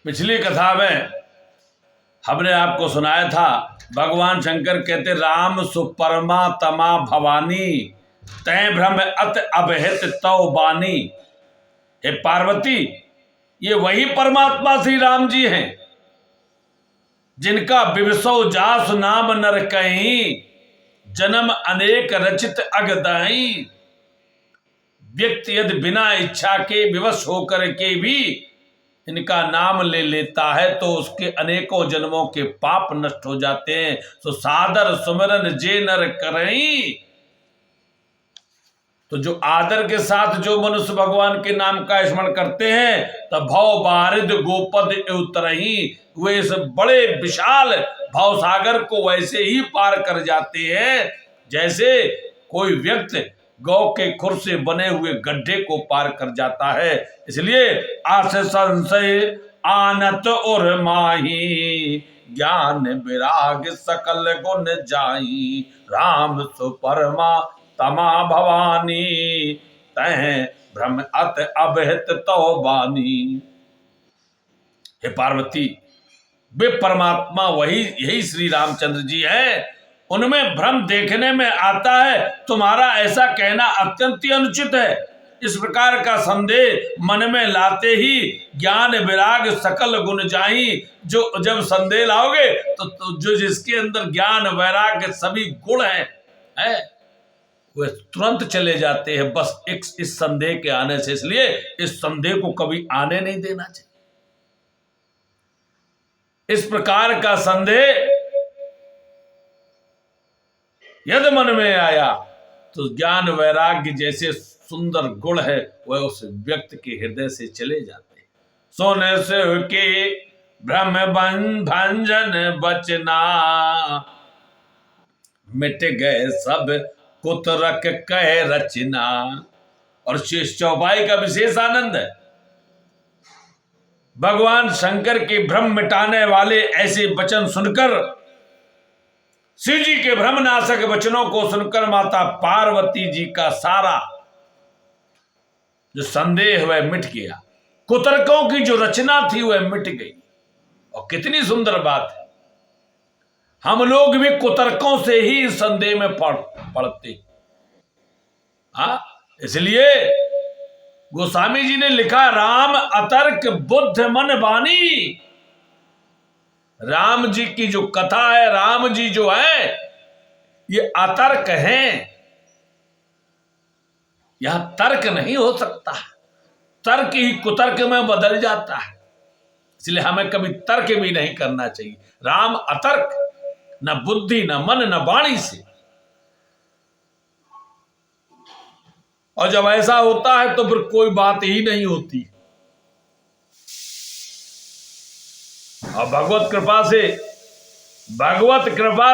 पिछली कथा में हमने आपको सुनाया था, भगवान शंकर कहते राम सुपरमा तमा भवानी तय भ्रम अत अभहित तव बानी। हे पार्वती, ये वही परमात्मा श्री राम जी हैं जिनका विवसो जास नाम नर कहीं, जन्म अनेक रचित अगदाई। व्यक्ति यदि बिना इच्छा के विवश होकर के भी इनका नाम ले लेता है तो उसके अनेकों जन्मों के पाप नष्ट हो जाते हैं। तो सादर सुमिरन जे नर करई, तो जो आदर के साथ जो मनुष्य भगवान के नाम का स्मरण करते हैं तब भव बारिद गोपद उतरही, वे इस बड़े विशाल भव सागर को वैसे ही पार कर जाते हैं जैसे कोई व्यक्ति गौ के खुर से बने हुए गड्ढे को पार कर जाता है। इसलिए आस संशय आनत और माही, ज्ञान विराग सकल गुण जाई। राम सुपरमा तमा भवानी तह भ्रम अत अभहित तो बानी। हे पार्वती, वे परमात्मा वही यही श्री रामचंद्र जी हैं। उनमें भ्रम देखने में आता है, तुम्हारा ऐसा कहना अत्यंत ही अनुचित है। इस प्रकार का संदेह मन में लाते ही ज्ञान विराग सकल गुण जाई। जो जब संदेह लाओगे तो जो जिसके अंदर ज्ञान वैराग सभी गुण है वे तुरंत चले जाते हैं बस इस संदेह के आने से। इसलिए इस संदेह को कभी आने नहीं देना चाहिए। इस प्रकार का संदेह यदि मन में आया तो ज्ञान वैराग्य जैसे सुंदर गुण है वह उस व्यक्ति के हृदय से चले जाते हैं। सोने से के भ्रम भंजन बचना, मिट गए सब कुतरक कह रचना। और शेष चौपाई का विशेष आनंद है। भगवान शंकर के भ्रम मिटाने वाले ऐसे वचन सुनकर, शिव जी के भ्रमनाशक वचनों को सुनकर माता पार्वती जी का सारा जो संदेह वह मिट गया। कुतर्कों की जो रचना थी वह मिट गई। और कितनी सुंदर बात है, हम लोग भी कुतर्कों से ही संदेह में पड़ते। इसलिए गोस्वामी जी ने लिखा, राम अतर्क बुद्ध मन बानी। राम जी की जो कथा है, राम जी जो है ये अतर्क हैं। यहां तर्क नहीं हो सकता, तर्क ही कुतर्क में बदल जाता है। इसलिए हमें कभी तर्क भी नहीं करना चाहिए। राम अतर्क, न बुद्धि न मन न वाणी से। और जब ऐसा होता है तो फिर कोई बात ही नहीं होती। और भगवत कृपा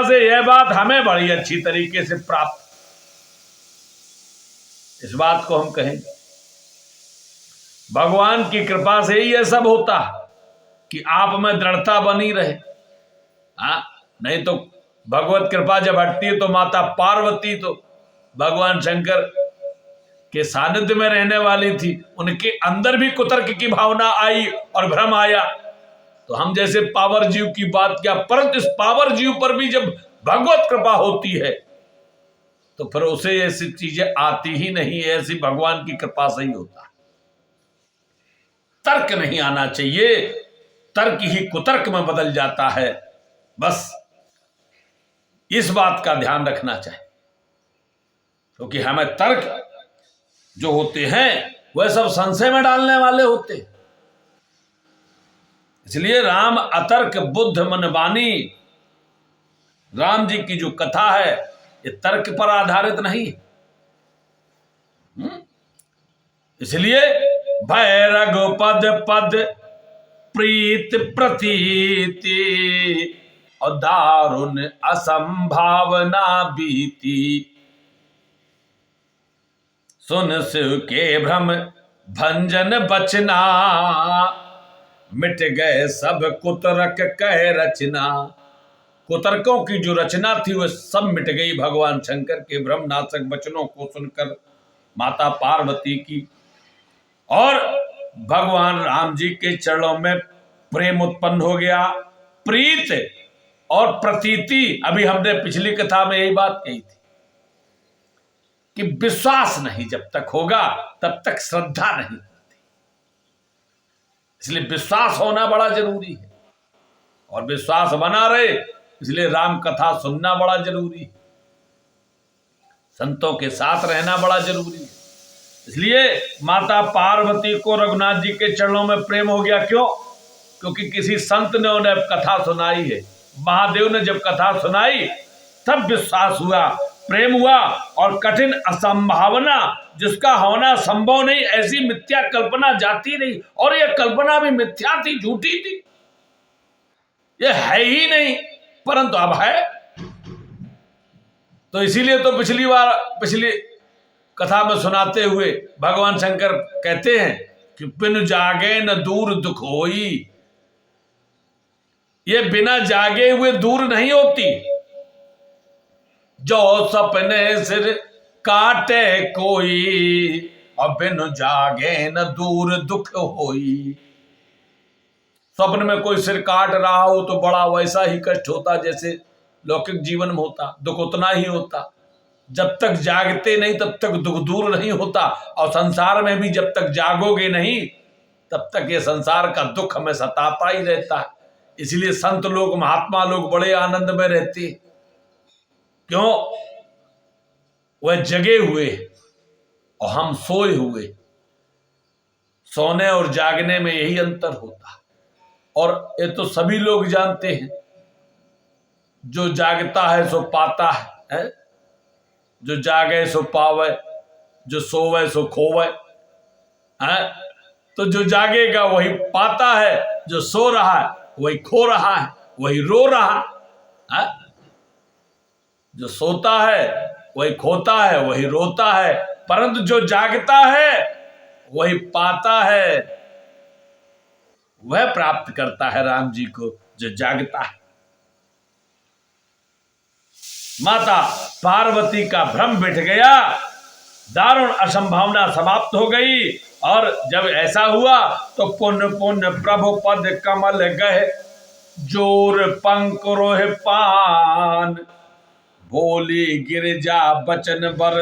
से यह बात हमें बड़ी अच्छी तरीके से प्राप्त, इस बात को हम कहेंगे। भगवान की कृपा से ही यह सब होता है कि आप में दृढ़ता बनी रहे। नहीं तो भगवत कृपा जब हटती है तो माता पार्वती तो भगवान शंकर के सानिध्य में रहने वाली थी, उनके अंदर भी कुतर्क की भावना आई और भ्रम आया। तो हम जैसे पावर जीव की बात किया, परंतु इस पावर जीव पर भी जब भगवत कृपा होती है तो फिर उसे ऐसी चीजें आती ही नहीं। ऐसी भगवान की कृपा से ही होता है। तर्क नहीं आना चाहिए, तर्क ही कुतर्क में बदल जाता है। बस इस बात का ध्यान रखना चाहिए, क्योंकि हमें तर्क जो होते हैं वह सब संशय में डालने वाले होते हैं। इसलिए राम अतर्क बुद्ध मन बानी। राम जी की जो कथा है ये तर्क पर आधारित नहीं है। इसलिए भय रघुपद पद प्रीत प्रतीति, और दारुण असंभावना बीती। सुन शिव के भ्रम भंजन बचना, मिट गए सब कुतरक कह रचना। कुतर्कों की जो रचना थी वह सब मिट गई भगवान शंकर के भ्रमनाशक वचनों को सुनकर माता पार्वती की। और भगवान राम जी के चरणों में प्रेम उत्पन्न हो गया, प्रीत और प्रतीति। अभी हमने पिछली कथा में यही बात कही थी कि विश्वास नहीं जब तक होगा तब तक श्रद्धा नहीं होती, इसलिए विश्वास होना बड़ा जरूरी है। और विश्वास बना रहे इसलिए राम कथा सुनना बड़ा जरूरी है, संतों के साथ रहना बड़ा जरूरी है। इसलिए माता पार्वती को रघुनाथ जी के चरणों में प्रेम हो गया। क्यों? क्योंकि किसी संत ने उन्हें कथा सुनाई है। महादेव ने जब कथा सुनाई तब विश्वास हुआ, प्रेम हुआ, और कठिन असंभावना जिसका होना संभव नहीं, ऐसी मिथ्या कल्पना जाती रही। और यह कल्पना भी मिथ्या थी, झूठी थी, यह है ही नहीं, परंतु अब है। तो इसीलिए तो पिछली कथा में सुनाते हुए भगवान शंकर कहते हैं कि बिन जागे न दूर दुख होई। ये बिना जागे हुए दूर नहीं होती। जो सपने सिर काटे कोई, और बिन जागे न दूर दुख होई। स्वप्न में कोई सिर काट रहा हो तो बड़ा वैसा ही कष्ट होता जैसे लौकिक जीवन में होता, दुख उतना ही होता। जब तक जागते नहीं तब तक दुख दूर नहीं होता, और संसार में भी जब तक जागोगे नहीं तब तक ये संसार का दुख हमें सताता ही रहता है। इसलिए संत लोग, महात्मा लोग बड़े आनंद में रहते। क्यों? वह जगे हुए और हम सोए हुए। सोने और जागने में यही अंतर होता, और ये तो सभी लोग जानते हैं। जो जागता है सो पाता है, जो जागे सो पावे, जो सोवे सो खोवे है। तो जो जागेगा वही पाता है, जो सो रहा है वही खो रहा है, वही रो रहा है। जो सोता है वही खोता है, वही रोता है, परंतु जो जागता है वही पाता है, वह प्राप्त करता है राम जी को जो जागता है। माता पार्वती का भ्रम मिट गया, दारुण असंभावना समाप्त हो गई। और जब ऐसा हुआ तो पुण्य पुण्य प्रभु पद कमल गए, जोर पंक रोह पान, बोली गिरजा बचन बर,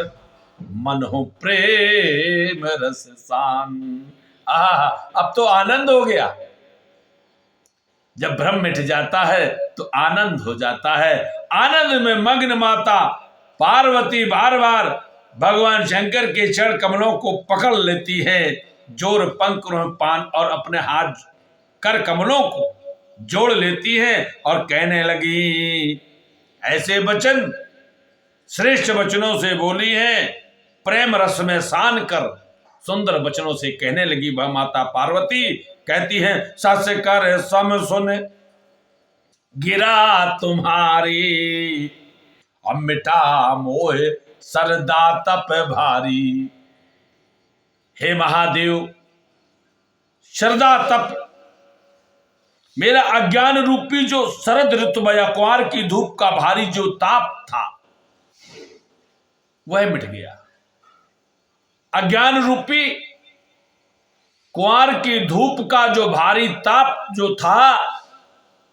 मन हो प्रेम रस सान। अब तो आनंद हो गया। जब भ्रम मिट जाता है तो आनंद हो जाता है। आनंद में मग्न माता पार्वती बार बार भगवान शंकर के चरण कमलों को पकड़ लेती है, जोर पंख पान, और अपने हाथ कर कमलों को जोड़ लेती है और कहने लगी। ऐसे वचन श्रेष्ठ वचनों से बोली है, प्रेम रस में सान कर सुंदर वचनों से कहने लगी वह माता पार्वती। कहती है, सस कर सम सुन गिरा तुम्हारी, अब मिटा मोह सरदा तप भारी। हे महादेव, श्रद्धा तप, मेरा अज्ञान रूपी जो शरद ऋतु या कुआर की धूप का भारी जो ताप था वह मिट गया। अज्ञान रूपी कुआर की धूप का जो भारी ताप जो था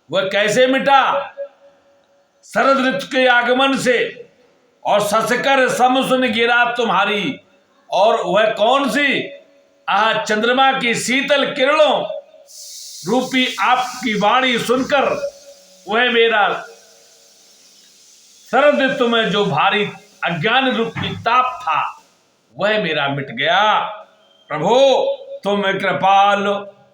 वह कैसे मिटा? शरद ऋतु के आगमन से। और ससकर समसुन गिरा तुम्हारी, और वह कौन सी? चंद्रमा की शीतल किरणों रूपी आपकी वाणी सुनकर वह मेरा शरद ऋतु में जो भारी अज्ञान रूपी ताप था वह मेरा मिट गया। प्रभु तुम कृपाल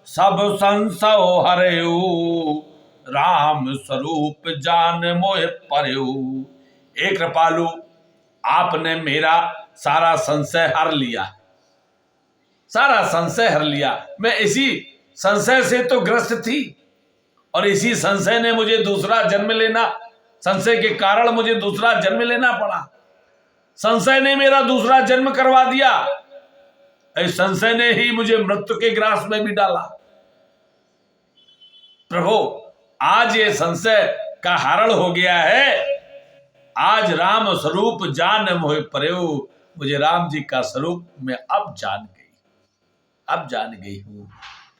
सब संशय हरऊ, राम स्वरूप जान मोह परऊ। एक कृपालु, आपने मेरा सारा संशय हर लिया, सारा संशय हर लिया। मैं इसी संशय से तो ग्रस्त थी, और इसी संशय ने मुझे दूसरा जन्म लेना, संशय के कारण मुझे दूसरा जन्म लेना पड़ा। संशय ने मेरा दूसरा जन्म करवा दिया। इस संशय ने ही मुझे मृत्यु के ग्रास में भी डाला। प्रभु आज ये संशय का हरण हो गया है। आज राम स्वरूप जान मोह परऊ, मुझे राम जी का स्वरूप मैं अब जान गई हूं।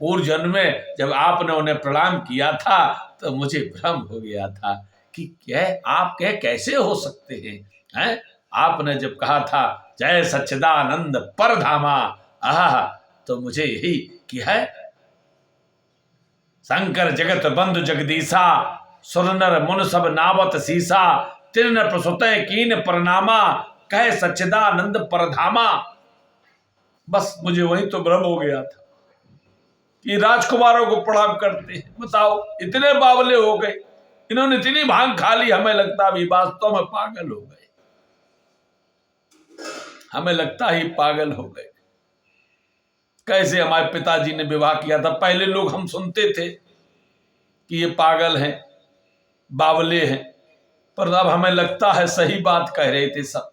पूर्व जन्म में जब आपने उन्हें प्रणाम किया था तो मुझे भ्रम हो गया था कि आप कैसे हो सकते हैं? आपने जब कहा था जय सच्चिदानंद परधामा, आहा, तो मुझे यही कि है शंकर जगत बंधु जगदीशा, सुरनर मुन सब नावत सीसा, तिरन प्रसुतय कीन प्रणामा, कहे सच्चिदानंद परधामा। बस मुझे वही तो भ्रम हो गया था कि राजकुमारों को प्रणाम करते हैं। बताओ, इतने बावले हो गए, इन्होंने इतनी भांग खा ली, हमें लगता भी वास्तव में पागल हो गए, हमें लगता ही पागल हो गए। कैसे हमारे पिताजी ने विवाह किया था, पहले लोग हम सुनते थे कि ये पागल हैं, बावले हैं, पर अब हमें लगता है सही बात कह रहे थे सब।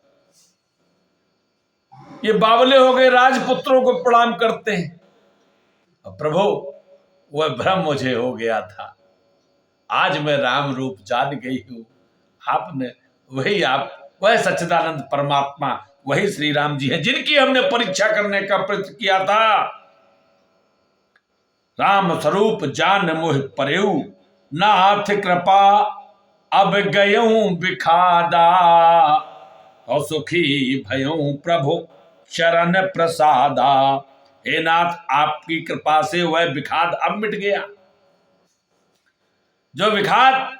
ये बावले हो गए, राजपुत्रों को प्रणाम करते हैं। प्रभु, वह भ्रम मुझे हो गया था, आज मैं राम रूप जान गई हूं। आपने वह सच्चिदानंद परमात्मा, वही श्री राम जी हैं जिनकी हमने परीक्षा करने का प्रयत्न किया था। राम स्वरूप जान मोह परेऊ, नाथ कृपा अब गयूं बिखादा, और सुखी भयूं प्रभु शरण प्रसादा। हे नाथ, आपकी कृपा से वह विखाद अब मिट गया। जो विखाद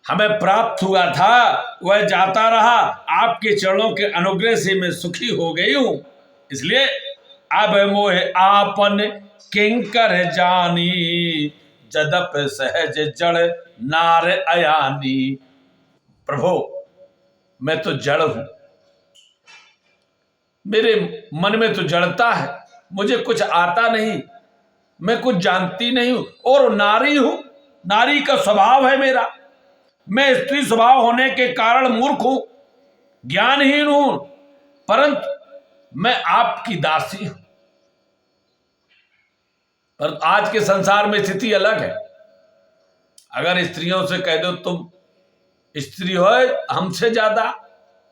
हमें प्राप्त हुआ था वह जाता रहा, आपके चरणों के अनुग्रह से मैं सुखी हो गई हूं। इसलिए अब मोह आपन किंकर जानी, जदप सहज जड़ नार अयानी। प्रभु, मैं तो जड़ हूं, मेरे मन में तो जड़ता है, मुझे कुछ आता नहीं, मैं कुछ जानती नहीं हूं, और नारी हूं, नारी का स्वभाव है मेरा। मैं स्त्री स्वभाव होने के कारण मूर्ख हूं, ज्ञानहीन हूं, परंतु मैं आपकी दासी हूं। पर आज के संसार में स्थिति अलग है। अगर स्त्रियों से कह दो तुम स्त्री हो हमसे ज्यादा,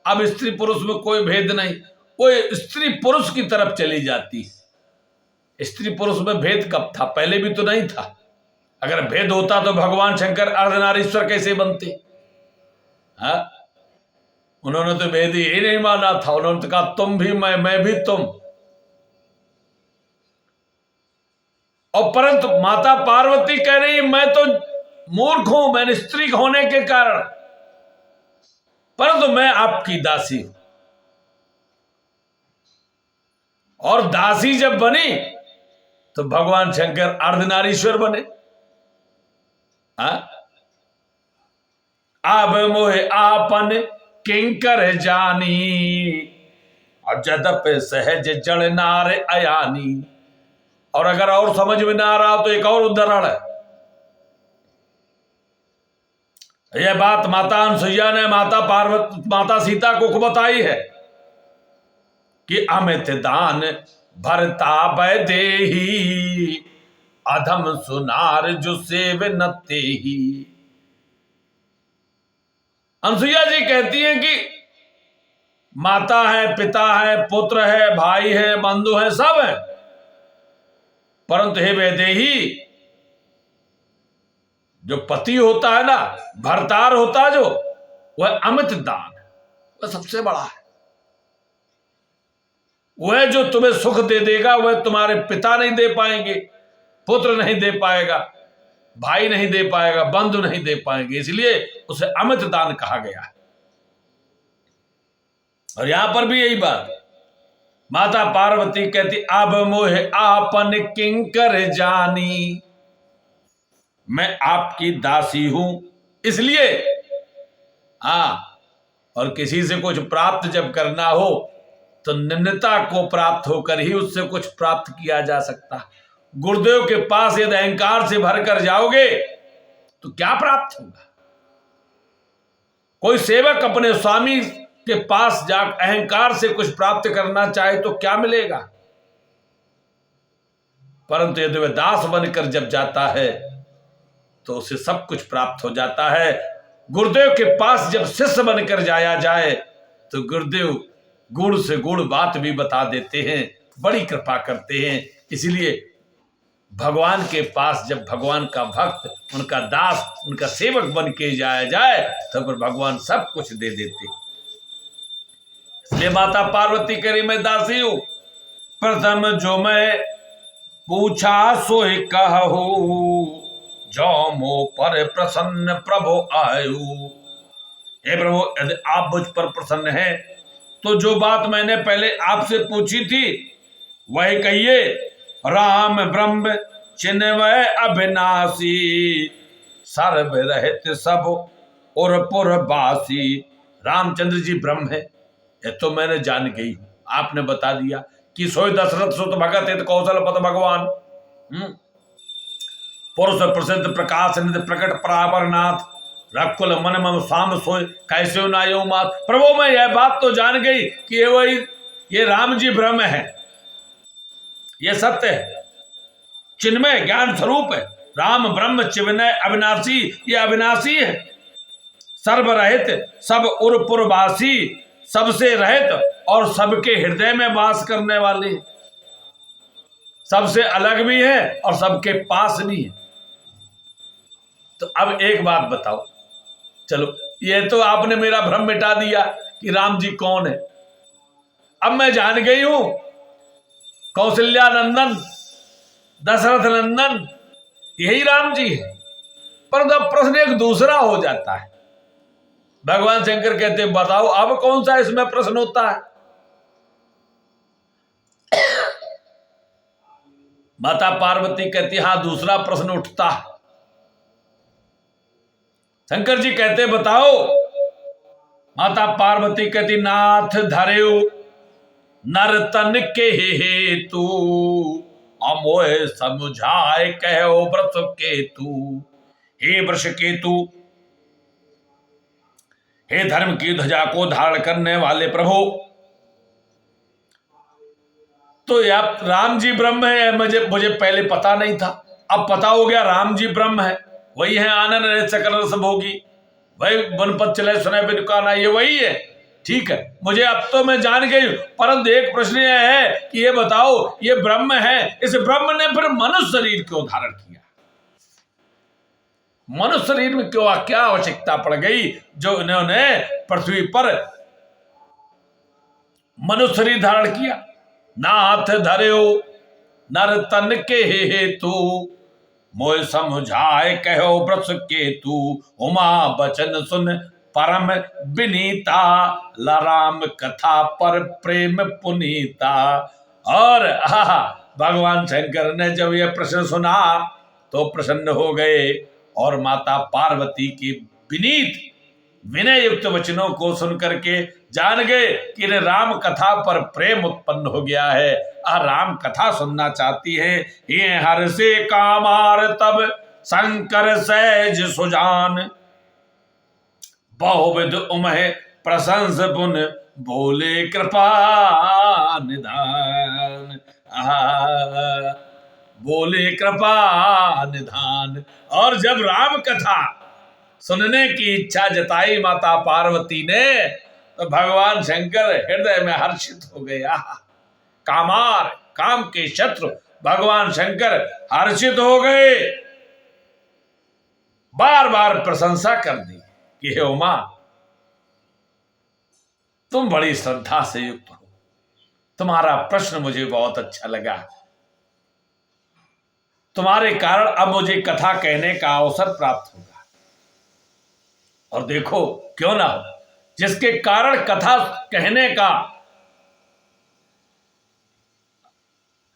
अब स्त्री पुरुष में कोई भेद नहीं, वो स्त्री पुरुष की तरफ चली जाती है। स्त्री पुरुष में भेद कब था? पहले भी तो नहीं था। अगर भेद होता तो भगवान शंकर अर्धनारीश्वर कैसे बनते? हाँ, उन्होंने तो भेद ही नहीं माना था। उन्होंने तो कहा तुम भी मैं भी तुम। और परंतु माता पार्वती कह रही मैं तो मूर्ख हूं, मैंने स्त्री होने के कारण, परंतु मैं आपकी दासी हूं। और दासी जब बनी तो भगवान शंकर अर्धनारीश्वर बने। अब मोहे आपन किंकर जानी, और जदप सहज जड़ नार अयानी। और अगर और समझ में ना आ रहा तो एक और उदाहरण है। यह बात माता अनसुईया ने माता सीता को बताई है कि अमित दान भरता बैदेही, अधम सुनार जो सेव नते ही। अनसुईया जी कहती हैं कि माता है, पिता है, पुत्र है, भाई है, बंधु है, सब है, परंतु हे वैदेही, जो पति होता है ना, भरतार होता है जो, वह अमित दान है, वह सबसे बड़ा है। वह जो तुम्हें सुख दे देगा वह तुम्हारे पिता नहीं दे पाएंगे, पुत्र नहीं दे पाएगा, भाई नहीं दे पाएगा, बंधु नहीं दे पाएंगे। इसलिए उसे अमित दान कहा गया है। और यहां पर भी यही बात, माता पार्वती कहती अब मोह आपन किंकर जानी, मैं आपकी दासी हूं। इसलिए और किसी से कुछ प्राप्त जब करना हो तो निम्नता को प्राप्त होकर ही उससे कुछ प्राप्त किया जा सकता। गुरुदेव के पास यदि अहंकार से भरकर जाओगे तो क्या प्राप्त होगा? कोई सेवक अपने स्वामी के पास जा अहंकार से कुछ प्राप्त करना चाहे तो क्या मिलेगा? परंतु यदि वह दास बनकर जब जाता है तो उसे सब कुछ प्राप्त हो जाता है। गुरुदेव के पास जब शिष्य बनकर जाया जाए तो गुरुदेव गुड़ से गुड़ बात भी बता देते हैं, बड़ी कृपा करते हैं। इसलिए भगवान के पास जब भगवान का भक्त, उनका दास, उनका सेवक बन के जाया जाए तो फिर भगवान सब कुछ दे देते। इसलिए माता पार्वती करी मैं दासी हूं, प्रथम जो मैं पूछा सोई कहूं, जो मो पर प्रसन्न प्रभु आयु। हे प्रभु, यदि आप मुझ पर प्रसन्न हैं तो जो बात मैंने पहले आपसे पूछी थी वही कहिए। राम ब्रह्म चिन्मय अविनाशी, सर्व रहित सब और पुरवासी। रामचंद्र जी ब्रह्म है, ये तो मैंने जान गई हूं। आपने बता दिया कि सोई दशरथ सुत भगत हित कौशल पत भगवान। पुरुष प्रसिद्ध प्रकाश निधि प्रकट परावरनाथ, रकुल मन मम साम सोय कैसे नायो मात। प्रभु मैं यह बात तो जान गई कि ये राम जी ब्रह्म है, ये सत्य है, चिन्मय ज्ञान स्वरूप है। राम ब्रह्म चिन्मय अविनाशी, ये अविनाशी है। सर्वरहित सब उर्पुरवासी, सबसे रहित और सबके हृदय में वास करने वाले, सबसे अलग भी है और सबके पास भी है। तो अब एक बात बताओ, चलो ये तो आपने मेरा भ्रम मिटा दिया कि राम जी कौन है। अब मैं जान गई हूं कौशल्या नंदन दशरथ नंदन यही राम जी है। पर अब प्रश्न एक दूसरा हो जाता है। भगवान शंकर कहते बताओ अब कौन सा इसमें प्रश्न होता है। माता पार्वती कहती हां दूसरा प्रश्न उठता है। शंकर जी कहते बताओ। माता पार्वती कहती नाथ धरेऊ नर तन के हेतु, अमोह समझाए कहो व्रत केतु। हे वृष केतु, हे धर्म की ध्वजा को धारण करने वाले प्रभु, तो यार राम जी ब्रह्म है, मुझे पहले पता नहीं था, अब पता हो गया राम जी ब्रह्म है। वही है आनंद रहित सकल रस भोगी, वही बनपत चले सुने बिन काना, ये वही है। ठीक है, मुझे अब तो मैं जान गई। परंतु एक प्रश्न यह है कि ये बताओ ये ब्रह्म है, इस ब्रह्म ने फिर मनुष्य शरीर क्यों धारण किया? मनुष्य शरीर में क्यों क्या आवश्यकता पड़ गई जो इन्होंने पृथ्वी पर मनुष्य शरीर धारण किया? नाथ धर्यो नर तन के हेतु, मोय समझाए कहो व्रत केतु। उमा बचन सुन परम विनीता, लराम कथा पर प्रेम पुनीता। और भगवान शंकर ने जब यह प्रश्न सुना तो प्रसन्न हो गए और माता पार्वती की विनीत विनय युक्त वचनों को सुनकर के जान गए कि राम कथा पर प्रेम उत्पन्न हो गया है। राम कथा सुनना चाहती है। ये हर से कामार तब शंकर सहज सुजान, बहुविध उमह प्रशंस पुन बोले कृपा निधान। बोले कृपा निधान। और जब राम कथा सुनने की इच्छा जताई माता पार्वती ने तो भगवान शंकर हृदय में हर्षित हो गया। कामार काम के शत्रु भगवान शंकर हर्षित हो गए, बार बार प्रशंसा कर दी कि हे उमा तुम बड़ी श्रद्धा से युक्त हो, तुम्हारा प्रश्न मुझे बहुत अच्छा लगा, तुम्हारे कारण अब मुझे कथा कहने का अवसर प्राप्त होगा। और देखो क्यों ना हो, जिसके कारण कथा कहने का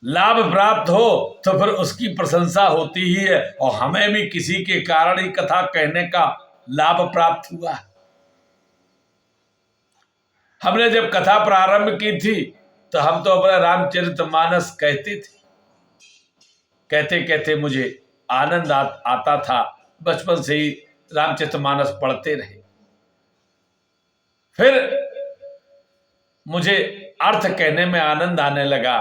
लाभ प्राप्त हो तो फिर उसकी प्रशंसा होती ही है। और हमें भी किसी के कारण ही कथा कहने का लाभ प्राप्त हुआ। हमने जब कथा प्रारंभ की थी तो हम तो अपना रामचरितमानस कहते थे, कहते कहते मुझे आनंद आता था। बचपन से ही रामचरितमानस पढ़ते रहे। फिर मुझे अर्थ कहने में आनंद आने लगा।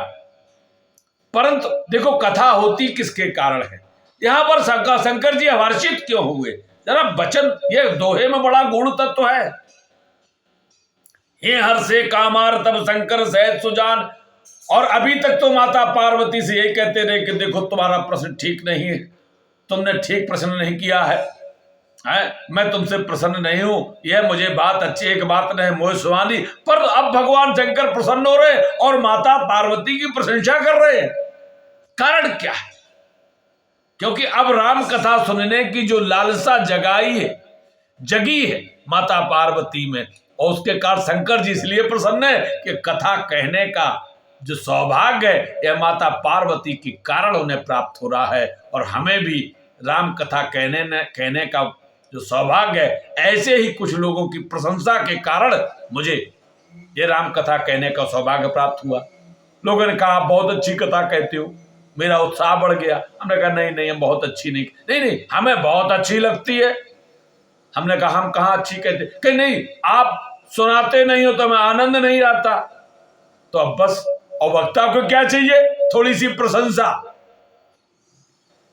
परंतु देखो कथा होती किसके कारण है। यहां पर शंकर जी हर्षित क्यों हुए? जरा वचन ये दोहे में बड़ा गुण तत्व है। हे हर से कामार तब शंकर सहज सुजान, और अभी तक तो माता पार्वती से यही कहते रहे कि देखो तुम्हारा प्रश्न ठीक नहीं है, तुमने ठीक प्रश्न नहीं किया है, मैं तुमसे प्रसन्न नहीं हूं, यह मुझे बात अच्छी एक बात नहीं मोह सुहानी। पर अब भगवान शंकर प्रसन्न हो रहे और माता पार्वती की प्रशंसा कर रहे हैं। कारण क्या है? क्योंकि अब राम कथा सुनने की जो लालसा जगी है माता पार्वती में, और उसके कारण शंकर जी इसलिए प्रसन्न है कि कथा कहने का जो सौभाग्य है यह माता पार्वती के कारण उन्हें प्राप्त हो रहा है, और हमें भी राम कथा कहने का जो सौभाग्य है, ऐसे ही कुछ लोगों की प्रशंसा के कारण मुझे ये राम कथा कहने का सौभाग्य प्राप्त हुआ। लोगों ने कहा बहुत अच्छी कथा कहते हो, मेरा उत्साह बढ़ गया। हमने कहा नहीं हम बहुत अच्छी नहीं हमें बहुत अच्छी लगती है। हमने कहा हम कहाँ अच्छी कहते, कि नहीं आप सुनाते नहीं हो तो हमें आनंद नहीं आता। तो अब बस, और वक्ता को क्या चाहिए? थोड़ी सी प्रशंसा।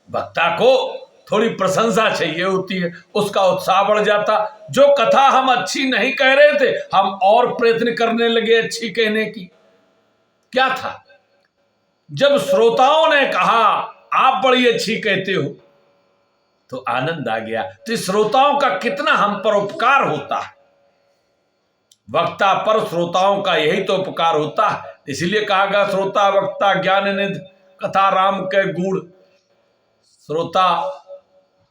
वक्ता को थोड़ी प्रशंसा चाहिए होती है, उसका उत्साह बढ़ जाता। जो कथा हम अच्छी नहीं कह रहे थे, हम और प्रयत्न करने लगे अच्छी कहने की। क्या था? जब श्रोताओं ने कहा आप बड़ी अच्छी कहते हो तो आनंद आ गया। तो श्रोताओं का कितना हम पर उपकार होता है, वक्ता पर श्रोताओं का यही तो उपकार होता है। इसलिए कहा गया श्रोता वक्ता ज्ञान निधि कथा राम के गुण। श्रोता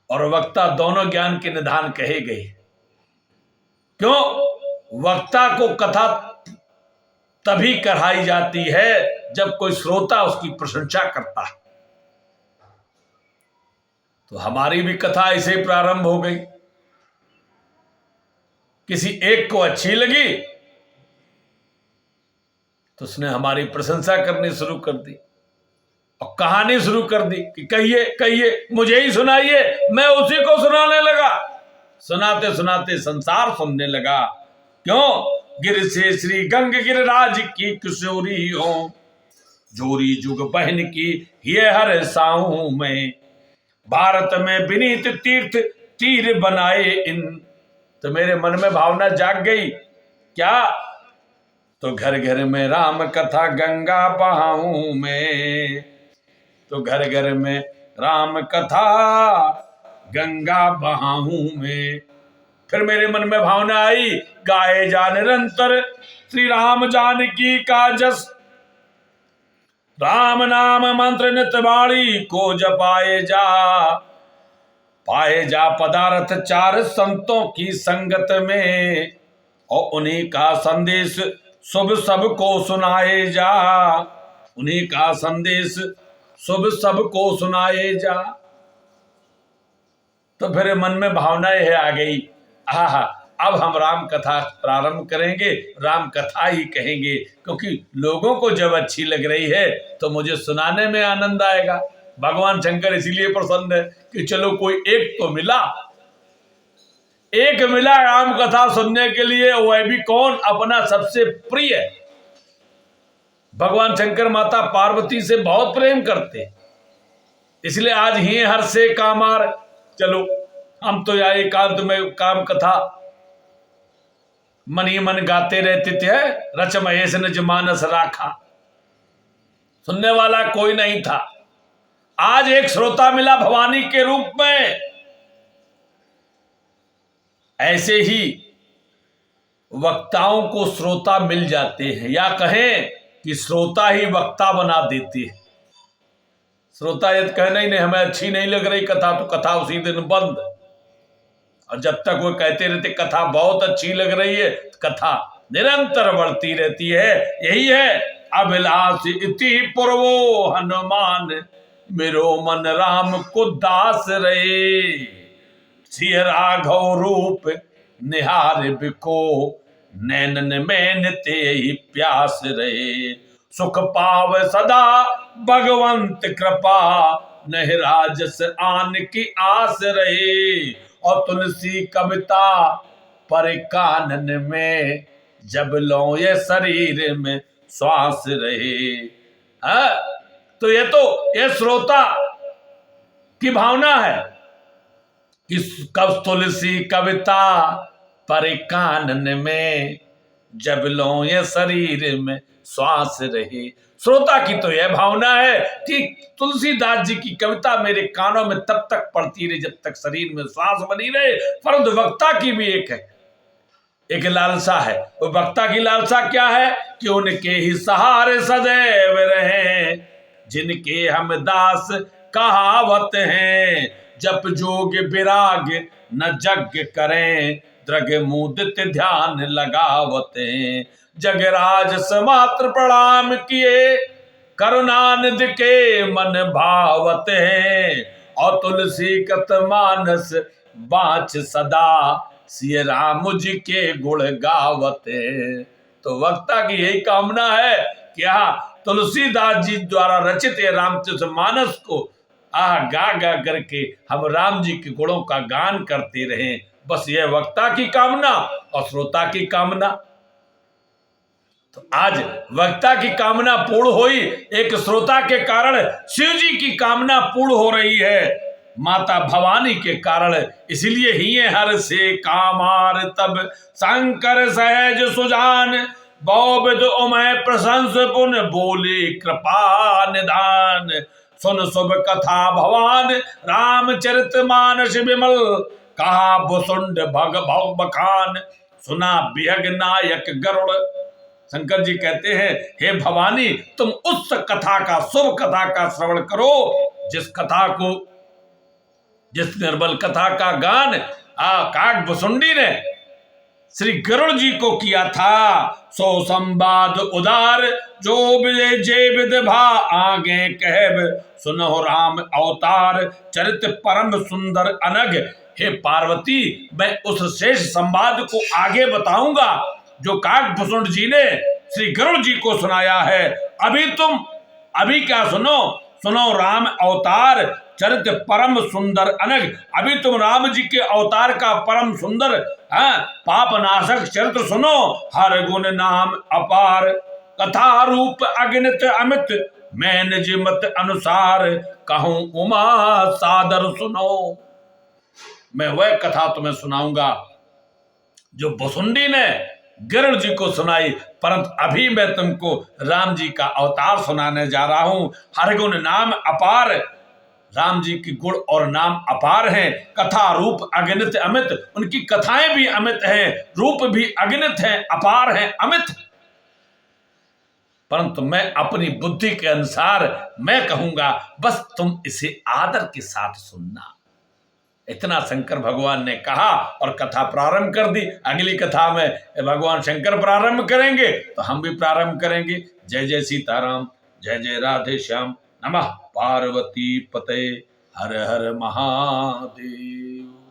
और वक्ता दोनों ज्ञान के निधान कहे गए। क्यों? वक्ता को कथा तभी कराई जाती है जब कोई श्रोता उसकी प्रशंसा करता है। तो हमारी भी कथा ऐसे ही प्रारंभ हो गई। किसी एक को अच्छी लगी तो उसने हमारी प्रशंसा करनी शुरू कर दी और कहानी शुरू कर दी कि कहिए मुझे ही सुनाइए। मैं उसी को सुनाने लगा। सुनाते सुनाते संसार सुनने लगा। क्यों? गिर से श्री गंग गिरिराज की किशोरी हो, जोरी जुग बहन की ये हर साहू में, भारत में विनीत तीर्थ तीर बनाए इन। तो मेरे मन में भावना जाग गई। क्या? तो घर घर में राम कथा गंगा बहाऊं में, तो घर घर में राम कथा गंगा बहाऊं में। फिर मेरे मन में भावना आई, गाए जा निरंतर श्री राम जानकी का जस, राम नाम मंत्र नित बाणी को जपाए जा, पाए जा पदार्थ चार संतों की संगत में, और उन्हीं का संदेश शुभ सबको सुनाए जा, उन्हीं का संदेश शुभ सबको सुनाए जा। तो फिर मन में भावना यह आ गई, आहा अब हम राम कथा प्रारंभ करेंगे, राम कथा ही कहेंगे, क्योंकि लोगों को जब अच्छी लग रही है तो मुझे सुनाने में आनंद आएगा। भगवान शंकर इसीलिए प्रसन्न है कि चलो कोई एक तो मिला, एक मिला राम कथा सुनने के लिए, वह भी कौन? अपना सबसे प्रिय। भगवान शंकर माता पार्वती से बहुत प्रेम करते, इसलिए आज ही हर से कामार। चलो हम तो या एकांत में काम कथा मन ही मन गाते रहते थे, रच महेश निज मानस राखा। सुनने वाला कोई नहीं था। आज एक श्रोता मिला भवानी के रूप में। ऐसे ही वक्ताओं को श्रोता मिल जाते हैं, या कहें कि श्रोता ही वक्ता बना देते हैं। श्रोता यदि कहना ही नहीं हमें अच्छी नहीं लग रही कथा, तो कथा उसी दिन बंद। और जब तक वो कहते रहते कथा बहुत अच्छी लग रही है, कथा निरंतर बढ़ती रहती है। यही है अभिलाष इति पूर्वो हनुमान, मेरो मन राम को दास रहे, सिय राघव रूप निहार बिको, नैनन में नित्य ही प्यास रहे, सुख पाव सदा भगवंत कृपा, नहीं राजस आन की आस रहे, और तुलसी कविता पर कानन में, जब लो ये शरीर में श्वास रहे। तो ये श्रोता की भावना है कि कब तुलसी कविता पर कानन में, जब लो ये शरीर में श्वास रहे, श्रोता की तो यह भावना है कि तुलसीदास जी की कविता मेरे कानों में तब तक पड़ती रहे जब तक शरीर में श्वास बनी रहे। परंतु वक्ता की भी एक लालसा है। वो वक्ता की लालसा क्या है कि उनके ही सहारे सदैव रहे, जिनके हम दास कहावत हैं। जप जोग विराग न जग करें, द्रग मुदित ध्यान लगावत हैं। जगराज समात्र प्रणाम किए, करुणानिधि के मन भावत हैं। और तुलसी कत मानस बाँच सदा, सिय राम जी के गुण गावत हैं। तो वक्ता की यही कामना है कि तुलसीदास जी द्वारा रचित रामचरित मानस को गा गा करके हम राम जी के गुणों का गान करते रहें। बस यह वक्ता की कामना और श्रोता की कामना। तो आज वक्ता की कामना पूर्ण हुई, एक श्रोता के कारण शिव जी की कामना पूर्ण हो रही है, माता भवानी के कारण। इसलिए ही हर से कामार तब शंकर सहज सुजान, बौविद उमय प्रशंस पुन बोले कृपा निदान। सुन शुभ कथा भवान रामचरित मानस विमल, कहा भुसुंड भग भव बखान, सुना बिहग नायक गरुड़। शंकर जी कहते हैं, हे भवानी तुम उस कथा का, शुभ कथा का श्रवण करो जिस निर्बल कथा का गान काक भुसुंडी ने श्री गरुड़ जी को किया था। सो संवाद उदार जो विजय जे विद भा आगे कहब, सुनो राम अवतार चरित परम सुंदर अनग। हे पार्वती मैं उस शेष संवाद को आगे बताऊंगा जो काक भुसुंड जी ने श्री गरुड़ जी को सुनाया है। अभी क्या सुनो राम अवतार चरित परम सुंदर अनग। अभी तुम राम जी के अवतार का परम सुंदर पाप नाशक चरित्र सुनो, हर गुण नाम अपार, कथा रूप अगणित अमित, मैं निज मत अनुसार, कहूं उमा सादर सुनो। मैं वह कथा तुम्हें सुनाऊंगा जो भुसुंडी ने गरुड़ जी को सुनाई, परंतु अभी मैं तुमको राम जी का अवतार सुनाने जा रहा हूं। हर गुण नाम अपार, राम जी की गुण और नाम अपार हैं। कथा रूप अगणित अमित, उनकी कथाएं भी अमित हैं, रूप भी अगणित हैं, अपार हैं, अमित। परंतु मैं अपनी बुद्धि के अनुसार मैं कहूंगा, बस तुम इसे आदर के साथ सुनना। इतना शंकर भगवान ने कहा और कथा प्रारंभ कर दी। अगली कथा में भगवान शंकर प्रारंभ करेंगे तो हम भी प्रारंभ करेंगे। जय जय सीताराम, जय जय राधे श्याम, नमः पार्वती पते, हर हर महादेव।